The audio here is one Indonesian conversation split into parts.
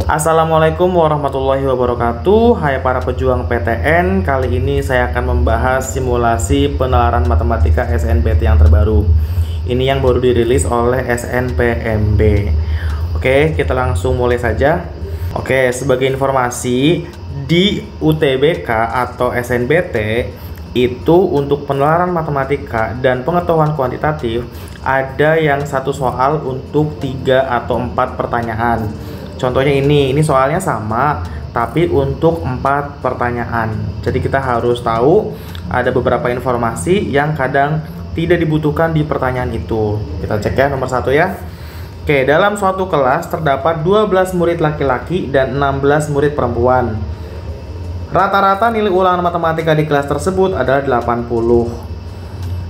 Assalamualaikum warahmatullahi wabarakatuh. Hai para pejuang PTN, kali ini saya akan membahas simulasi penalaran matematika SNBT yang terbaru. Ini yang baru dirilis oleh SNPMB. Oke, kita langsung mulai saja. Oke, sebagai informasi, di UTBK atau SNBT itu untuk penalaran matematika dan pengetahuan kuantitatif ada yang satu soal untuk 3 atau 4 pertanyaan. Contohnya ini soalnya sama tapi untuk 4 pertanyaan. Jadi kita harus tahu ada beberapa informasi yang kadang tidak dibutuhkan di pertanyaan itu. Kita cek ya, nomor 1 ya. Oke, dalam suatu kelas terdapat 12 murid laki-laki dan 16 murid perempuan. Rata-rata nilai ulangan matematika di kelas tersebut adalah 80.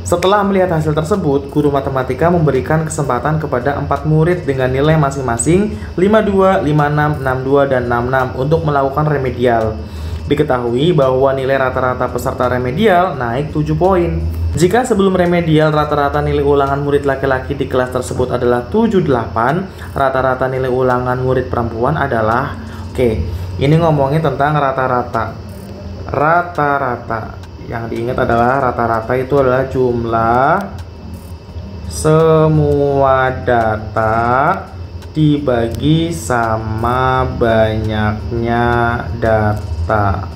Setelah melihat hasil tersebut, guru matematika memberikan kesempatan kepada 4 murid dengan nilai masing-masing 52, 56, 62, dan 66 untuk melakukan remedial. Diketahui bahwa nilai rata-rata peserta remedial naik 7 poin. Jika sebelum remedial rata-rata nilai ulangan murid laki-laki di kelas tersebut adalah 78, rata-rata nilai ulangan murid perempuan adalah, oke, ini ngomongin tentang rata-rata. Rata-rata. Yang diingat adalah rata-rata itu adalah jumlah semua data dibagi sama banyaknya data.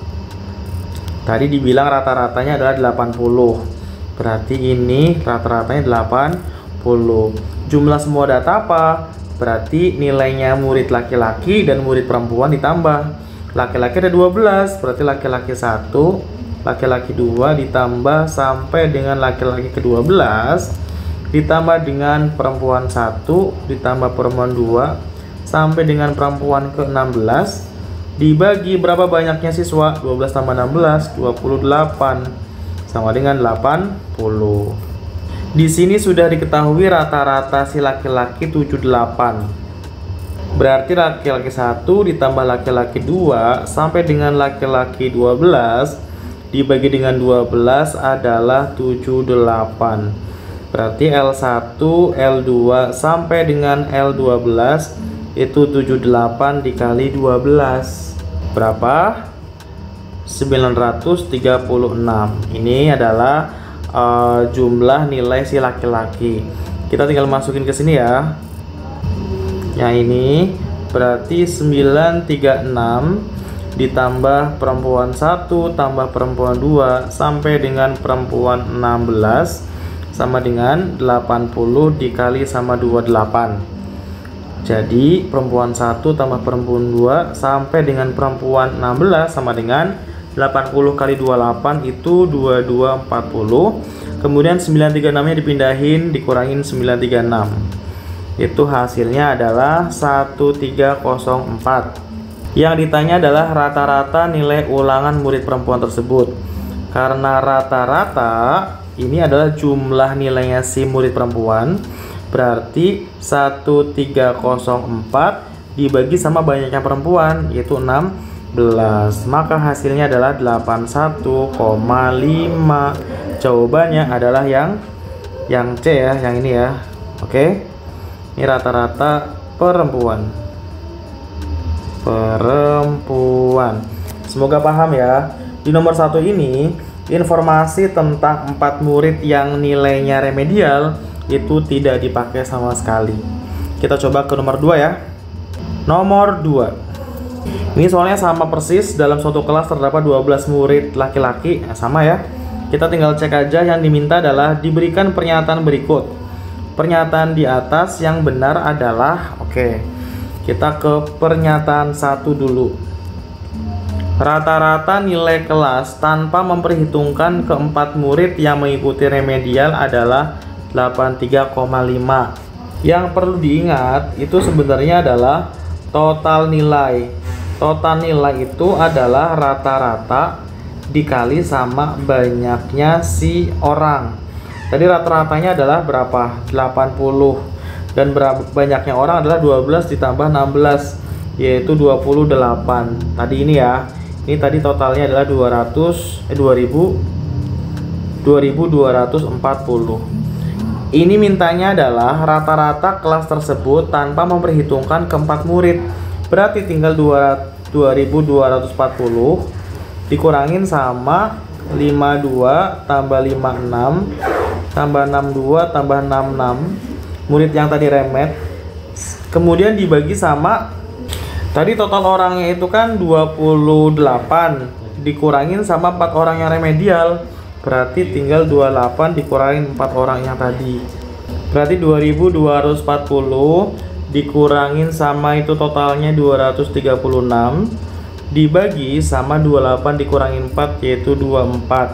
Tadi dibilang rata-ratanya adalah 80. Berarti ini rata-ratanya 80. Jumlah semua data apa? Berarti nilainya murid laki-laki dan murid perempuan ditambah. Laki-laki ada 12, berarti laki-laki 1, laki-laki 2 ditambah sampai dengan laki-laki ke-12 ditambah dengan perempuan 1 ditambah perempuan 2 sampai dengan perempuan ke-16 dibagi berapa banyaknya siswa? 12 tambah 16 28 sama dengan 80. Di sini sudah diketahui rata-rata si laki-laki 78. Berarti laki-laki 1 ditambah laki-laki 2 sampai dengan laki-laki 12 dibagi dengan 12 adalah 78. Berarti L1, L2 sampai dengan L12 itu 78 dikali 12. Berapa? 936. Ini adalah jumlah nilai si laki-laki. Kita tinggal masukin ke sini ya. Yang ini berarti 936 ditambah perempuan 1 tambah perempuan 2 sampai dengan perempuan 16 sama dengan 80 dikali sama 28. Jadi perempuan 1 tambah perempuan 2 sampai dengan perempuan 16 sama dengan 80 kali 28 itu 2240. Kemudian 936 nya dipindahin dikurangin 936. Itu hasilnya adalah 1304. Yang ditanya adalah rata-rata nilai ulangan murid perempuan tersebut. Karena rata-rata ini adalah jumlah nilainya si murid perempuan, berarti 1304 dibagi sama banyaknya perempuan, yaitu 16. Maka hasilnya adalah 81,5. Jawabannya adalah yang C ya, yang ini ya. Oke. Ini rata-rata perempuan. Semoga paham ya. Di nomor 1 ini informasi tentang 4 murid yang nilainya remedial itu tidak dipakai sama sekali. Kita coba ke nomor 2 ya. Nomor 2. Ini soalnya sama persis, dalam suatu kelas terdapat 12 murid laki-laki. Sama ya. Kita tinggal cek aja, yang diminta adalah diberikan pernyataan berikut. Pernyataan di atas yang benar adalah, oke. Kita ke pernyataan 1 dulu. Rata-rata nilai kelas tanpa memperhitungkan keempat murid yang mengikuti remedial adalah 83,5. Yang perlu diingat itu sebenarnya adalah total nilai. Total nilai itu adalah rata-rata dikali sama banyaknya si orang. Tadi rata-ratanya adalah berapa? 80. Dan banyaknya orang adalah 12 ditambah 16, yaitu 28. Tadi ini ya, ini tadi totalnya adalah 2240. Ini mintanya adalah rata-rata kelas tersebut tanpa memperhitungkan keempat murid. Berarti tinggal 2240 dikurangin sama 52 tambah 56 tambah 62 tambah 66 murid yang tadi remet, kemudian dibagi sama tadi total orangnya itu kan 28 dikurangin sama 4 orang yang remedial, berarti tinggal 28 dikurangin 4 orang yang tadi, berarti 2240 dikurangin sama itu totalnya 236 dibagi sama 28 dikurangin 4 yaitu 24.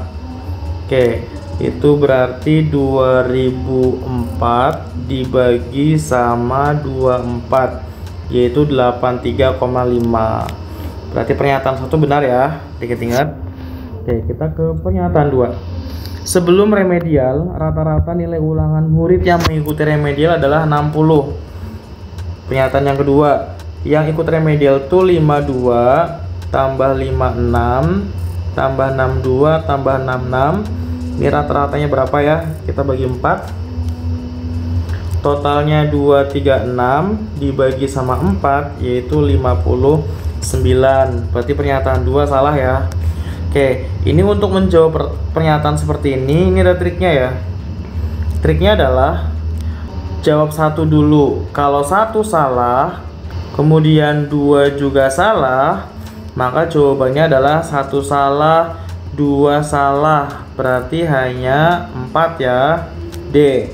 Oke, itu berarti 2004 dibagi sama 24 yaitu 83,5. Berarti pernyataan 1 benar ya, ingat. Oke, kita ke pernyataan 2. Sebelum remedial, rata-rata nilai ulangan murid yang mengikuti remedial adalah 60. Pernyataan yang kedua, yang ikut remedial tuh 52 tambah 56 tambah 62 tambah 66. Ini rata-ratanya berapa ya? Kita bagi 4. Totalnya 236 dibagi sama 4 yaitu 59. Berarti pernyataan 2 salah ya. Oke, ini untuk menjawab pernyataan seperti ini ada triknya ya. Triknya adalah jawab 1 dulu. Kalau 1 salah, kemudian 2 juga salah, maka jawabannya adalah 1 salah, 2 salah, berarti hanya 4 ya. D.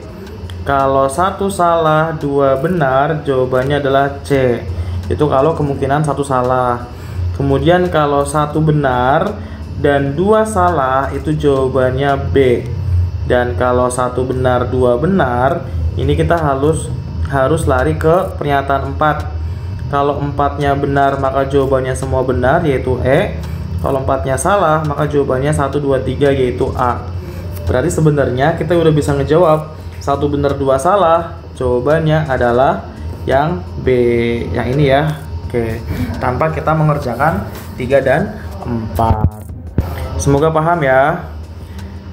Kalau 1 salah, 2 benar, jawabannya adalah C. Itu kalau kemungkinan 1 salah. Kemudian kalau 1 benar dan 2 salah, itu jawabannya B. Dan kalau 1 benar, 2 benar, ini kita harus lari ke pernyataan 4. Kalau 4-nya benar maka jawabannya semua benar yaitu E. Kalau 4-nya salah maka jawabannya 1, 2, 3 yaitu A. Berarti sebenarnya kita udah bisa ngejawab 1 benar 2 salah, jawabannya adalah yang B, yang ini ya. Oke, tanpa kita mengerjakan 3 dan 4. Semoga paham ya.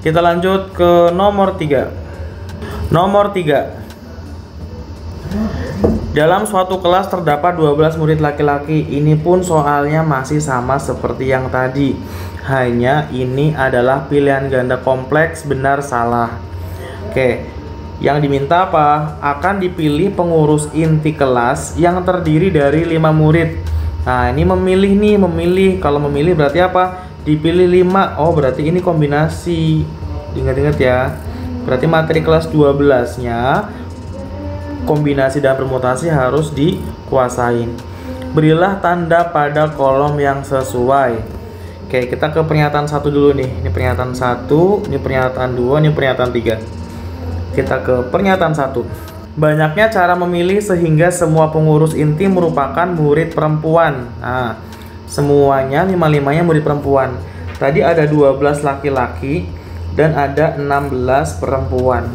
Kita lanjut ke nomor 3. Nomor 3. Dalam suatu kelas terdapat 12 murid laki-laki. Ini pun soalnya masih sama seperti yang tadi. Hanya ini adalah pilihan ganda kompleks benar salah. Oke, yang diminta apa? Akan dipilih pengurus inti kelas yang terdiri dari 5 murid. Nah, ini memilih. Kalau memilih berarti apa? Dipilih 5. Oh, berarti ini kombinasi. Ingat-ingat ya. Berarti materi kelas 12-nya kombinasi dan permutasi harus dikuasain. Berilah tanda pada kolom yang sesuai. Oke, kita ke pernyataan 1 dulu nih. Ini pernyataan 1, ini pernyataan 2, ini pernyataan 3. Kita ke pernyataan 1. Banyaknya cara memilih sehingga semua pengurus inti merupakan murid perempuan. Nah, semuanya 5-5-nya murid perempuan. Tadi ada 12 laki-laki dan ada 16 perempuan.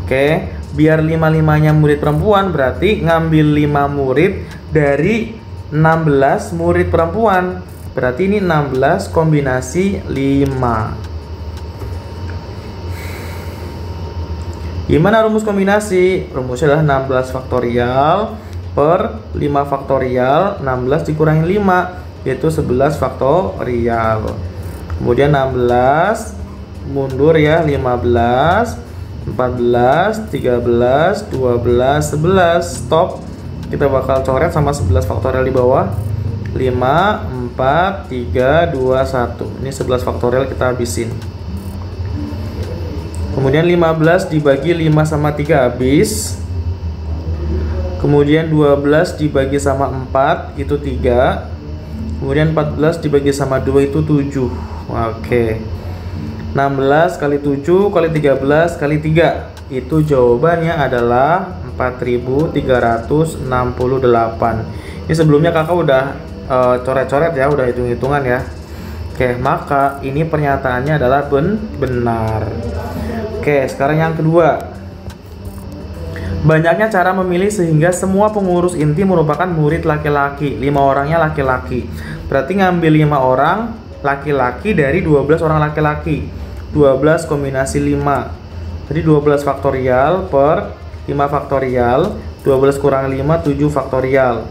Oke, biar 5-5-nya murid perempuan, berarti ngambil 5 murid dari 16 murid perempuan. Berarti ini 16 kombinasi 5. Gimana rumus kombinasi? Rumusnya adalah 16 faktorial per 5 faktorial. 16 dikurangi 5 yaitu 11 faktorial. Kemudian 16 mundur ya, 15, 14, 13, 12, 11, stop. Kita bakal coret sama 11 faktorial di bawah. 5, 4, 3, 2, 1. Ini 11 faktorial kita habisin. Kemudian 15 dibagi 5 sama 3 habis. Kemudian 12 dibagi sama 4 itu 3. Kemudian 14 dibagi sama 2 itu 7. Oke. 16 kali 7 kali 13 kali 3. Itu jawabannya adalah 4368. Ini sebelumnya kakak udah coret-coret ya, udah hitung-hitungan ya. Oke, maka ini pernyataannya adalah benar. Oke, sekarang yang kedua. Banyaknya cara memilih sehingga semua pengurus inti merupakan murid laki-laki. 5 orangnya laki-laki. Berarti ngambil 5 orang laki-laki dari 12 orang laki-laki. 12 kombinasi 5. Jadi 12 faktorial per 5 faktorial. 12 kurang 5, 7 faktorial.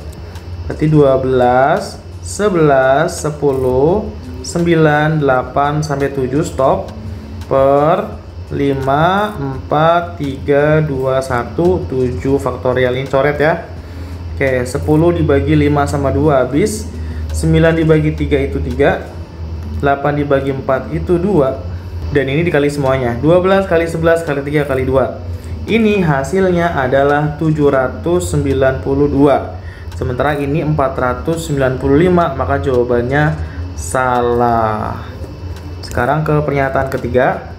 Berarti 12, 11, 10, 9, 8, sampai 7 stop. Per 5, 4, 3, 2, 1, 7 faktorial. Ini coret ya. Oke, 10 dibagi 5 sama 2 habis. 9 dibagi 3 itu 3. 8 dibagi 4 itu 2. Dan ini dikali semuanya. 12 kali 11 kali 3 kali 2. Ini hasilnya adalah 792. Sementara ini 495, maka jawabannya salah. Sekarang ke pernyataan ketiga.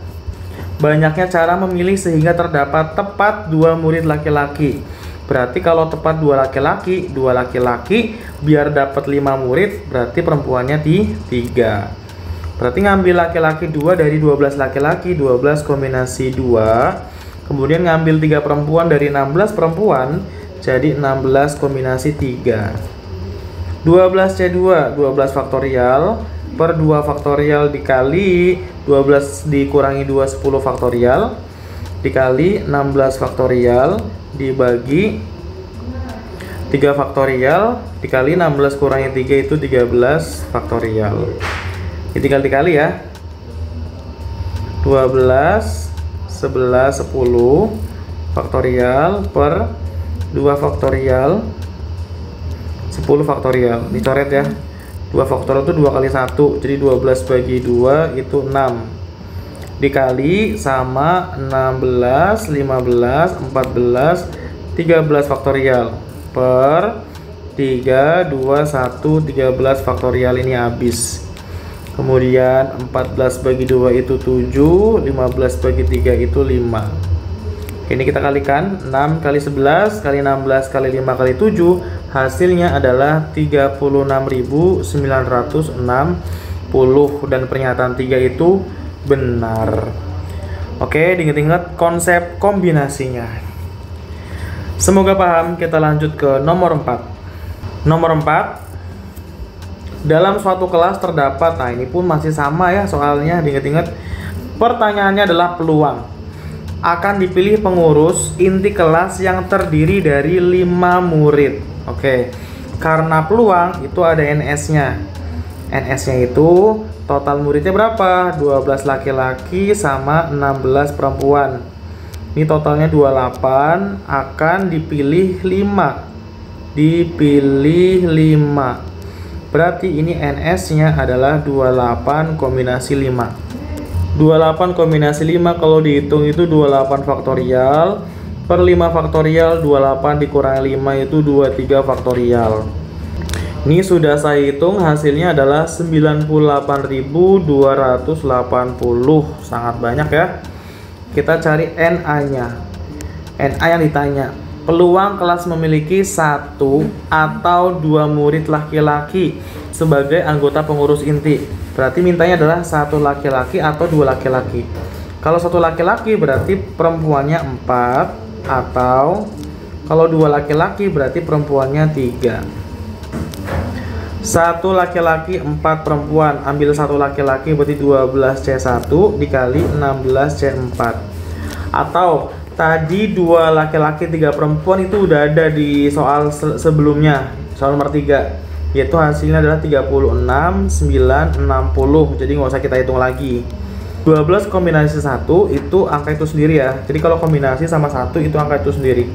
Banyaknya cara memilih sehingga terdapat tepat 2 murid laki-laki. Berarti kalau tepat 2 laki-laki, biar dapat 5 murid, berarti perempuannya 3. Berarti ngambil laki-laki 2 dari 12 laki-laki, 12 kombinasi 2. Kemudian ngambil 3 perempuan dari 16 perempuan, jadi 16 kombinasi 3. 12C2, 12 faktorial per 2 faktorial dikali 12 dikurangi 2, 10 faktorial dikali 16 faktorial dibagi 3 faktorial dikali 16 kurangi 3 itu 13 faktorial. Ini tinggal dikali ya. 12, 11, 10 faktorial per 2 faktorial 10 faktorial. Dicoret ya. 2 faktorial itu 2 kali 1, jadi 12 bagi 2 itu 6 dikali sama 16, 15, 14, 13 faktorial per 3, 2, 1, 13 faktorial. Ini habis. Kemudian 14 bagi 2 itu 7, 15 bagi 3 itu 5. Ini kita kalikan, 6 kali 11 kali 16 kali 5 kali 7, hasilnya adalah 36.960, dan pernyataan 3 itu benar. Oke, diingat-ingat konsep kombinasinya. Semoga paham. Kita lanjut ke nomor 4. Nomor 4. Dalam suatu kelas terdapat, nah ini pun masih sama ya soalnya, diingat-ingat. Pertanyaannya adalah peluang. Akan dipilih pengurus inti kelas yang terdiri dari 5 murid. Oke, karena peluang itu ada NS-nya. NS-nya itu total muridnya berapa? 12 laki-laki sama 16 perempuan. Ini totalnya 28, akan dipilih 5. Dipilih 5. Berarti ini NS-nya adalah 28 kombinasi 5. 28 kombinasi 5 kalau dihitung itu 28 faktorial per 5 faktorial, 28 dikurangi 5 itu 23 faktorial. Ini sudah saya hitung, hasilnya adalah 98.280. Sangat banyak ya. Kita cari NA-nya. NA yang ditanya. Peluang kelas memiliki 1 atau 2 murid laki-laki sebagai anggota pengurus inti. Berarti mintanya adalah 1 laki-laki atau 2 laki-laki. Kalau 1 laki-laki berarti perempuannya 4, atau kalau 2 laki-laki berarti perempuannya 3. 1 laki-laki 4 perempuan, ambil 1 laki-laki berarti 12C1 dikali 16C4. Atau tadi 2 laki-laki 3 perempuan itu udah ada di soal sebelumnya, soal nomor 3. Yaitu hasilnya adalah 36.960. Jadi nggak usah kita hitung lagi. 12 kombinasi 1 itu angka itu sendiri ya. Jadi kalau kombinasi sama 1 itu angka itu sendiri.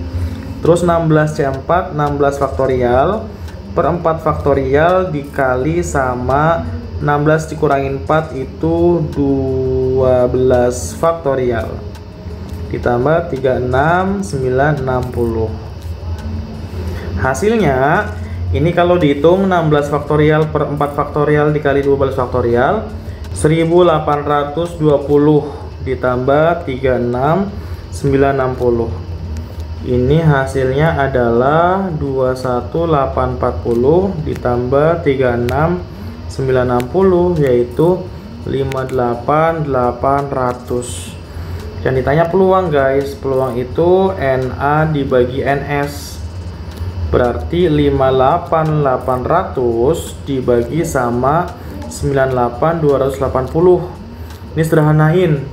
Terus 16C4, 16 faktorial per 4 faktorial dikali sama 16 dikurangin 4 itu 12 faktorial. Ditambah 36.960. Hasilnya ini kalau dihitung 16 faktorial per 4 faktorial dikali 12 faktorial 1820 ditambah 36.960. Ini hasilnya adalah 21840 ditambah 36.960 yaitu 58.800. Dan ditanya peluang guys, peluang itu NA dibagi NS. Berarti 58.800 dibagi sama 98.280. Ini sederhanain.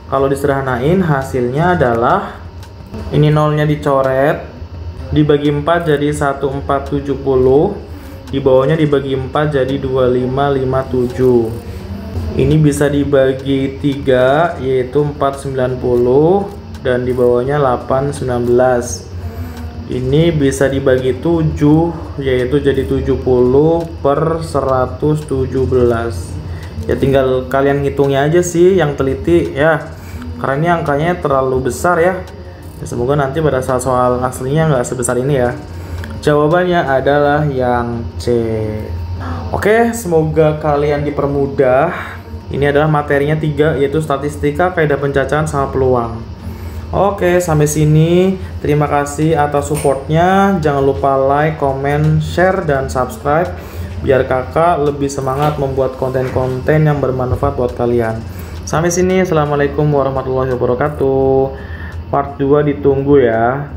Kalau disederhanain hasilnya adalah ini nolnya dicoret, dibagi 4 jadi 1470, Di bawahnya dibagi 4 jadi 2557. Ini bisa dibagi 3 yaitu 490 dan di bawahnya 819. Ini bisa dibagi 7 yaitu jadi 70 per 117. Ya tinggal kalian ngitungnya aja sih yang teliti ya, karena ini angkanya terlalu besar ya. Semoga nanti pada saat soal aslinya nggak sebesar ini ya. Jawabannya adalah yang C. Oke, semoga kalian dipermudah. Ini adalah materinya 3 yaitu statistika, kaidah pencacahan sama peluang. Oke, sampai sini. Terima kasih atas supportnya. Jangan lupa like, comment, share, dan subscribe biar kakak lebih semangat membuat konten-konten yang bermanfaat buat kalian. Sampai sini. Assalamualaikum warahmatullahi wabarakatuh. Part 2 ditunggu ya.